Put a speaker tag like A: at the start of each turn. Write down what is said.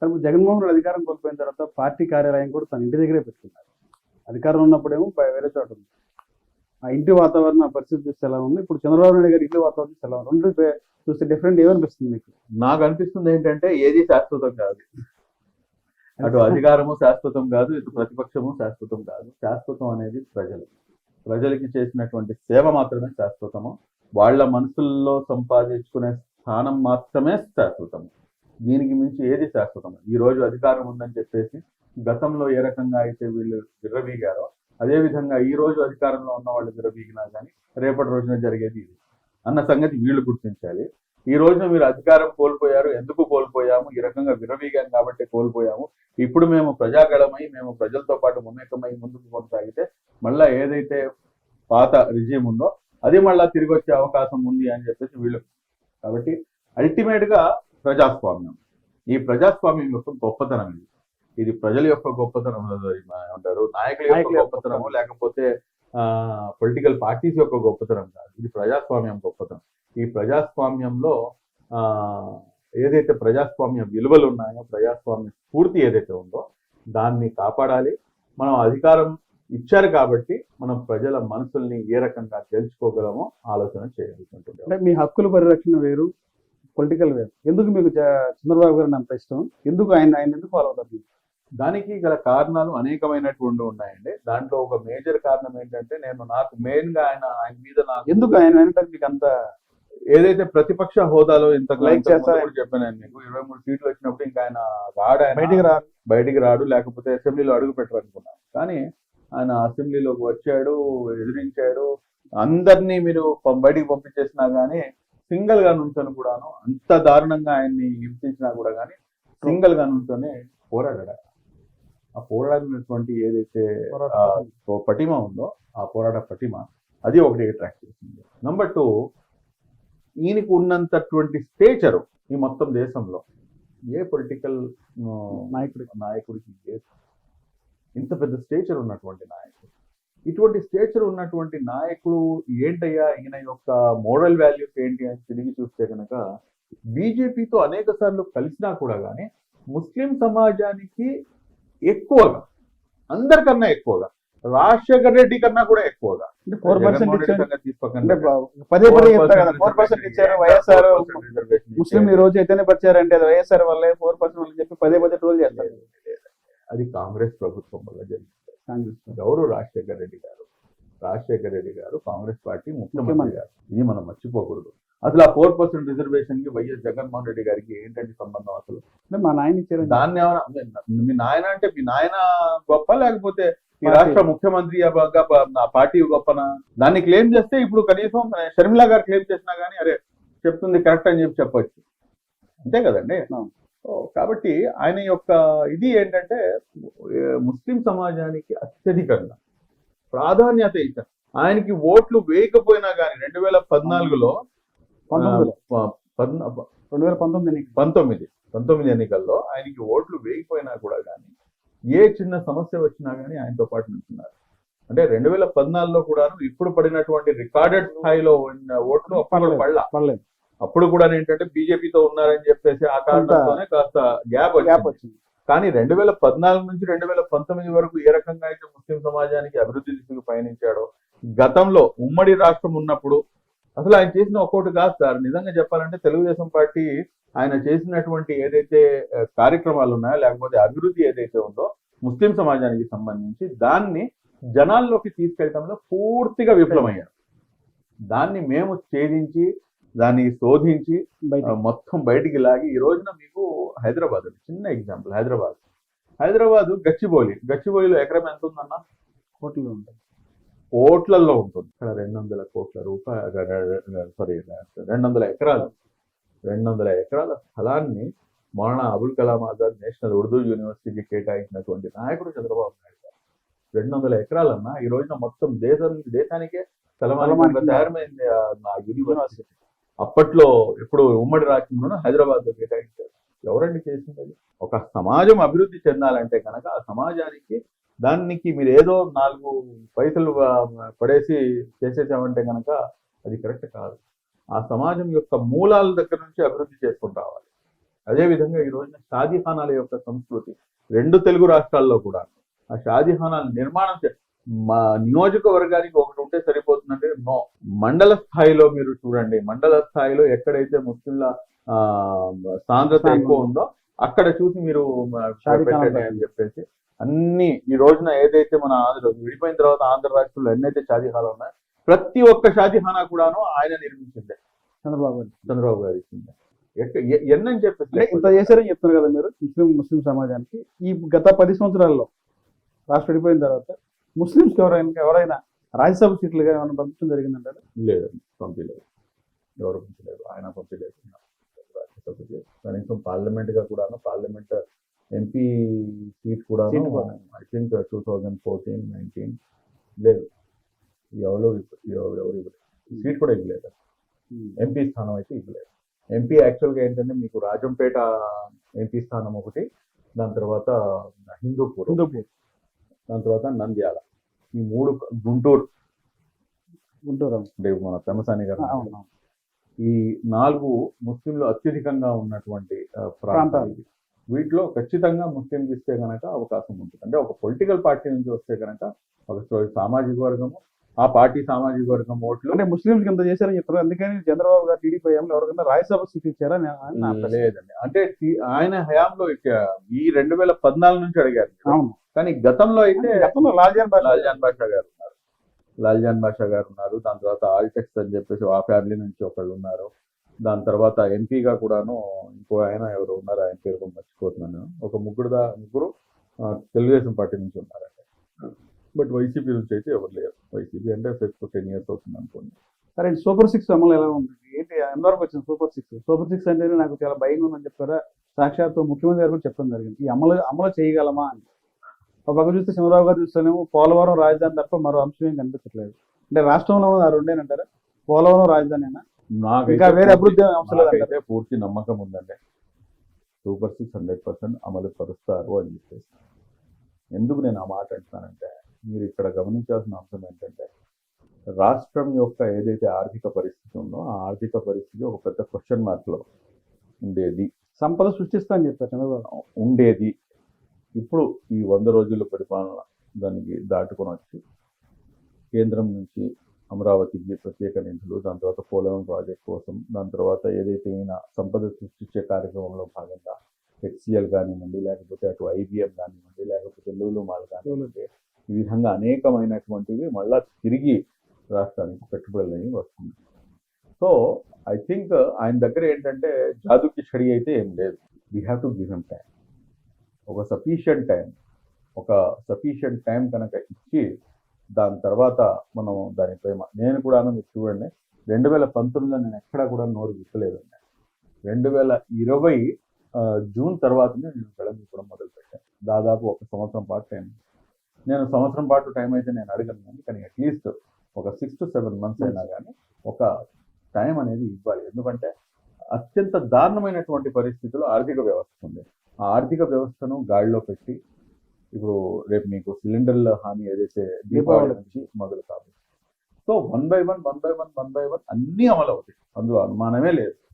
A: Sir Jaganmohan Reddy అధికారం కోల్పోయిన తర్వాత పార్టీ కార్యాలయం కూడా తన ఇంటి దగ్గరే పెట్టుకున్నారు. అధికారం ఉన్నప్పుడేమో వేరే చోట ఉంది. ఆ ఇంటి వాతావరణం ఆ పరిస్థితి చూస్తే ఎలా ఉంది, ఇప్పుడు చంద్రబాబు నాయుడు గారి ఇల్లు వాతావరణం చూస్తే ఎలా ఉంది, రెండు చూస్తే డిఫరెంట్ ఏమనిపిస్తుంది మీకు?
B: నాకు అనిపిస్తుంది ఏంటంటే ఏది శాశ్వతం కాదు. అటు అధికారము శాశ్వతం కాదు, ఇటు ప్రతిపక్షము శాశ్వతం కాదు. శాశ్వతం అనేది ప్రజలకి చేసినటువంటి సేవ మాత్రమే శాశ్వతము. వాళ్ళ మనసుల్లో సంపాదించుకునే స్థానం మాత్రమే శాశ్వతము. దీనికి మించి ఏది శాశ్వతం? ఈ రోజు అధికారం ఉందని చెప్పేసి గతంలో ఏ రకంగా అయితే వీళ్ళు విర్రవీగారో అదే విధంగా ఈ రోజు అధికారంలో ఉన్న వాళ్ళు విర్రవీగినా కానీ రేపటి రోజున జరిగేది ఇది అన్న సంగతి వీళ్ళు గుర్తించాలి. ఈ రోజున మీరు అధికారం కోల్పోయారు, ఎందుకు కోల్పోయాము, ఈ రకంగా విర్రవీగాం కాబట్టి కోల్పోయాము. ఇప్పుడు మేము ప్రజాగళమై మేము ప్రజలతో పాటు మమేకమై ముందుకు కొనసాగితే మళ్ళా ఏదైతే పాత రిజీమ్ ఉందో అది మళ్ళా తిరిగి వచ్చే అవకాశం ఉంది అని చెప్పేసి వీళ్ళు. కాబట్టి అల్టిమేట్ గా ప్రజాస్వామ్యం, ఈ ప్రజాస్వామ్యం యొక్క గొప్పతనం ఇది ప్రజల యొక్క గొప్పతనం ఏమంటారు, నాయకుల యొక్క గొప్పతనము లేకపోతే పొలిటికల్ పార్టీస్ యొక్క గొప్పతనం కాదు. ఇది ప్రజాస్వామ్యం గొప్పతనం. ఈ ప్రజాస్వామ్యంలో ఏదైతే ప్రజాస్వామ్య విలువలు ఉన్నాయో, ప్రజాస్వామ్య స్ఫూర్తి ఏదైతే ఉందో దాన్ని కాపాడాలి. మనం అధికారం ఇచ్చారు కాబట్టి మనం ప్రజల మనసుల్ని ఏ రకంగా తెలుసుకోగలమో ఆలోచన చేయాల్సి.
A: అంటే మీ హక్కుల పరిరక్షణ వేరు, పొలిటికల్ వేరు. ఎందుకు మీకు చంద్రబాబు గారిని అంత ఇష్టం? ఎందుకు ఆయన ఎందుకు ఫాలో అవుతారు?
B: దానికి గల కారణాలు అనేకమైనటువంటి ఉన్నాయండి. దాంట్లో ఒక మేజర్ కారణం ఏంటంటే నాకు మెయిన్ గా ఆయన మీద
A: ఎందుకు ఆయన మీకు అంత
B: ఏదైతే ప్రతిపక్ష హోదాలో ఇంత లైక్ చేస్తారో చెప్పాను మీకు. 23 సీట్లు వచ్చినప్పుడు ఇంకా ఆయన బయటికి రాడు, లేకపోతే అసెంబ్లీలో అడుగు పెట్టరు అనుకున్నాను. కానీ ఆయన అసెంబ్లీలోకి వచ్చాడు, ఎదిరించాడు. అందరినీ మీరు బయటికి పంపించేసినా కానీ సింగిల్ గా నుంచొని కూడాను, అంత దారుణంగా ఆయన్ని హింసించినా కూడా కానీ సింగిల్ గా నుంచొని పోరాడాడు. ఆ పోరాడినటువంటి ఏదైతే పటిమ ఉందో ఆ పోరాట పటిమ అది ఒకటి అట్రాక్ట్ చేసింది. నెంబర్ 2, ఈయనకు ఉన్నంతటువంటి స్టేచరు ఈ మొత్తం దేశంలో ఏ పొలిటికల్ నాయకుడికి లేదు. ఇంత పెద్ద స్టేచర్ ఉన్నటువంటి నాయకుడు, ఇటువంటి స్టేచర్ ఉన్నటువంటి నాయకుడు ఏంటయ్యా ఈయన యొక్క మోరల్ వాల్యూస్ ఏంటి అని తిరిగి చూస్తే కనుక బీజేపీతో అనేక సార్లు కలిసినా కూడా కానీ ముస్లిం సమాజానికి ఎక్కువగా, అందరికన్నా ఎక్కువగా, రాజశేఖర రెడ్డి కన్నా కూడా ఎక్కువగా
A: 4% ఇచ్చారు వైఎస్ఆర్. ముస్లిం ఈ రోజు అయితేనే పరిచారంటే అది వైఎస్ఆర్ వల్లే 4% వల్ల చెప్పి పదే ట్రోల్ చేస్తారు.
B: అది కాంగ్రెస్ ప్రభుత్వం వల్ల జరిగింది. ఎవరు? రాజశేఖర రెడ్డి గారు కాంగ్రెస్ పార్టీ ముఖ్యమంత్రి గారు. ఇది మనం మర్చిపోకూడదు. అసలు ఆ 4% రిజర్వేషన్ కి వైఎస్ జగన్మోహన్ రెడ్డి గారికి ఏంటంటే సంబంధం? అసలు
A: మా నాయన ఇచ్చారు.
B: దాన్ని ఏమైనా మీ నాయన అంటే మీ నాయన గొప్ప, లేకపోతే ఈ రాష్ట్ర ముఖ్యమంత్రి పార్టీ గొప్పనా? దాన్ని క్లెయిమ్ చేస్తే ఇప్పుడు కనీసం షర్మిలా గారు క్లెయిమ్ చేసినా కానీ అరే చెప్తుంది కరెక్ట్ అని చెప్పొచ్చు, అంతే కదండి. కాబట్టి ఆయన యొక్క ఇది ఏంటంటే ముస్లిం సమాజానికి అత్యధికంగా ప్రాధాన్యత ఇచ్చారు. ఆయనకి ఓట్లు వేయకపోయినా కానీ 2014లో 19 ఎన్నికల్లో ఆయనకి ఓట్లు వేయకపోయినా కూడా కానీ ఏ చిన్న సమస్య వచ్చినా కానీ ఆయనతో పాటు నిల్చున్నారు. అంటే 2014లో కూడాను ఇప్పుడు పడినటువంటి రికార్డెడ్ స్థాయిలో ఓట్లు పడలేదు. అప్పుడు కూడా ఏంటంటే బీజేపీతో ఉన్నారని చెప్పేసి ఆ కారణంతోనే కాస్త గ్యాప్ వచ్చింది. కానీ 2014 నుంచి 2019 వరకు ఏ రకంగా అయితే ముస్లిం సమాజానికి అభివృద్ధి దిశకు పయనించాడో, గతంలో ఉమ్మడి రాష్ట్రం ఉన్నప్పుడు అసలు ఆయన చేసిన ఒక్కోటి కాదు సార్. నిజంగా చెప్పాలంటే తెలుగుదేశం పార్టీ ఆయన చేసినటువంటి ఏదైతే కార్యక్రమాలు ఉన్నాయో, లేకపోతే అభివృద్ధి ఏదైతే ఉందో ముస్లిం సమాజానికి సంబంధించి దాన్ని జనాల్లోకి తీసుకెళ్లడంలో పూర్తిగా విఫలమయ్యారు. దాన్ని మేము ఛేదించి దాన్ని శోధించి మొత్తం బయటికి లాగి ఈ రోజున మీకు హైదరాబాద్ చిన్న ఎగ్జాంపుల్, హైదరాబాద్ గచ్చిబౌలిలో ఎకరం ఎంత ఉందన్న? కోట్లలో ఉంటుంది. ఇక్కడ 200 కోట్ల రూపాయలు 200 ఎకరాలు 200 ఎకరాల స్థలాన్ని మౌలానా అబుల్ కలాం ఆజాద్ నేషనల్ ఉర్దూ యూనివర్సిటీకి కేటాయించినటువంటి నాయకుడు చంద్రబాబు నాయుడు గారు. 200 ఎకరాలన్నా ఈ రోజున మొత్తం దేశానికే తయారైంది ఆ యూనివర్సిటీ. అప్పట్లో ఇప్పుడు ఉమ్మడి రాష్ట్రంలో హైదరాబాద్ లో కేటాయించారు. ఎవరండి చేసింది? ఒక సమాజం అభివృద్ధి చెందాలంటే కనుక ఆ సమాజానికి దానికి మీరు ఏదో 4 పైసలు పడేసి చేసేసామంటే కనుక అది కరెక్ట్ కాదు. ఆ సమాజం యొక్క మూలాల దగ్గర నుంచి అభివృద్ధి చేసుకుంటూ రావాలి. అదేవిధంగా ఈ రోజున షాదీఖానాల యొక్క సంస్కృతి రెండు తెలుగు రాష్ట్రాల్లో కూడా ఆ షాదీఖానాల నిర్మాణం మా నియోజకవర్గానికి ఒకటి ఉంటే సరిపోతుందంటే నో. మండల స్థాయిలో మీరు చూడండి, మండల స్థాయిలో ఎక్కడైతే ముస్లింల సాంద్రత ఎక్కువ ఉందో అక్కడ చూసి మీరు పెట్టండి అని చెప్పేసి అన్ని ఈ రోజున ఏదైతే మన ఆంధ్ర విడిపోయిన తర్వాత ఆంధ్ర రాష్ట్రంలో ఎన్నైతే షాదీఖానాలు ఉన్నాయో ప్రతి ఒక్క షాదీఖానా కూడాను ఆయన నిర్మించిందే, చంద్రబాబు గారు ఇచ్చిందే. ఎన్నని చెప్పేసి
A: ఇంత చేశారని చెప్తున్నారు కదా మీరు ముస్లిం సమాజానికి. ఈ గత 10 సంవత్సరాల్లో రాష్ట్రం విడిపోయిన తర్వాత ముస్లింస్కి ఎవరైనా రాజ్యసభ సీట్లుగా ఏమైనా పంపించడం జరిగిందంటారు?
B: లేదండి, పంపించలేదు. ఎవరు పంపించలేదు, ఆయన పంపించలేదు. రాజ్యసభకి కనీసం పార్లమెంట్ గా కూడా, పార్లమెంట్ ఎంపీ సీట్ కూడా ఐ థింక్ 2014-19 లేదు. ఎవరు ఇవ్వలేదు, సీట్ కూడా ఇవ్వలేదు. ఎంపీ స్థానం అయితే ఇవ్వలేదు. ఎంపీ యాక్చువల్గా ఏంటంటే మీకు రాజంపేట ఎంపీ స్థానం ఒకటి, దాని తర్వాత హిందూపూర్, దాని తర్వాత నంద్యాల, ఈ 3 గుంటూరు మన పెమసాని గారు, ఈ 4 ముస్లింలు అత్యధికంగా ఉన్నటువంటి ప్రాంతాలు. వీటిలో ఖచ్చితంగా ముస్లింలు ఇస్తే కనుక అవకాశం ఉంటుంది. అంటే ఒక పొలిటికల్ పార్టీ నుంచి వస్తే కనుక ఒక సామాజిక వర్గము, ఆ పార్టీ సామాజిక వర్గం ఓట్లు
A: అంటే ముస్లింస్ ఇంత చేశారని చెప్పారు. అందుకని చంద్రబాబు గారు టీడీపీ హయాంలో ఎవరికైనా రాజ్యసభ సీట్ ఇచ్చారా?
B: లేదండి, అంటే ఆయన హయాంలో ఈ 2014 నుంచి అడిగారు. కానీ గతంలో అయితే లాల్జాన్ బాషా గారు ఉన్నారు, దాని తర్వాత ఆల్టెక్స్ అని చెప్పేసి ఆ ఫ్యామిలీ నుంచి ఒకళ్ళు ఉన్నారు. దాని తర్వాత ఎంపీగా కూడాను ఇంకో ఆయన ఎవరు ఉన్నారు, ఆయన పేరు కూడా మర్చిపోతున్నాను. ఒక ముగ్గురు తెలుగుదేశం పార్టీ నుంచి ఉన్నారండి. బట్ వైసీపీ నుంచి అయితే ఎవరు లేరు. వైసీపీ అంటే 10 years అవుతుంది అనుకోండి.
A: సరే, సూపర్ 6 అమలు ఎలా ఉంది? ఏంటి ఎంతవరకు వచ్చింది సూపర్ సిక్స్ అంటేనే నాకు చాలా భయంగా ఉందని చెప్పారా? సాక్షాత్తు ముఖ్యమంత్రి గారు కూడా చెప్పడం జరిగింది. ఈ అమలు చేయగలమా అని. ఒక పక్క చూస్తే చంద్రబాబు గారు చూస్తేనేమో పోలవరం రాజధాని తప్ప మరో అంశం ఏం కనిపించట్లేదు. అంటే రాష్ట్రంలో ఉన్న 2 అంటారా? పోలవరం రాజధానినా? ఇంకా వేరే అభివృద్ధి
B: అంశాలు పూర్తి నమ్మకం ఉందండి. సూపర్ 6 100% అమలు పరుస్తారు అని చెప్పేసి. ఎందుకు నేను ఆ మాట అంటున్నానంటే, మీరు ఇక్కడ గమనించాల్సిన అంశం ఏంటంటే, రాష్ట్రం యొక్క ఏదైతే ఆర్థిక పరిస్థితి ఉందో ఆ ఆర్థిక పరిస్థితి ఒక పెద్ద క్వశ్చన్ మార్క్లో ఉండేది.
A: సంపద సృష్టిస్తా అని చెప్పారు చంద్రబాబు.
B: ఉండేది. ఇప్పుడు ఈ 100 రోజుల పరిపాలన దానికి దాటుకొని వచ్చి కేంద్రం నుంచి అమరావతికి ప్రత్యేక నిధులు, దాని తర్వాత పోలవరం ప్రాజెక్ట్ కోసం, దాని తర్వాత ఏదైతే ఈయన సంపద సృష్టించే కార్యక్రమంలో భాగంగా హెచ్సిఎల్ కానివ్వండి, లేకపోతే అటు ఐబిఎం కానివ్వండి, లేకపోతే లూలు మాల్ కానివ్వండి, ఈ విధంగా అనేకమైనటువంటివి మళ్ళా తిరిగి రాష్ట్రానికి పెట్టుబడులు అనేవి వస్తుంది. సో ఐ థింక్ ఆయన దగ్గర ఏంటంటే జాదుకి స్టడీ అయితే ఏం లేదు. We have to give him time. ఒక సఫిషియంట్ టైం కనుక ఇచ్చి దాని తర్వాత మనం దానిపై నేను కూడా మీరు చూడండి, 2019లో నేను ఎక్కడా కూడా నోరు విప్పలేదండి. 2020 జూన్ తర్వాతనే నేను వెళ్ళడం మొదలుపెట్టాను. దాదాపు 1 సంవత్సరం పాటు టైం. నేను సంవత్సరం పాటు టైం అయితే నేను అడగను, కానీ అట్లీస్ట్ ఒక 6 to 7 months అయినా కానీ ఒక టైం అనేది ఇవ్వాలి. ఎందుకంటే అత్యంత దారుణమైనటువంటి పరిస్థితుల్లో ఆర్థిక వ్యవస్థ ఉంది. ఆ ఆర్థిక వ్యవస్థను గాడిలో పెట్టి ఇప్పుడు రేపు మీకు సిలిండర్ల హామీ ఏదైతే దీపావళి నుంచి మొదలు కాదు. సో 1 by 1 అన్నీ అమలు అవుతాయి, అందులో అనుమానమే లేదు.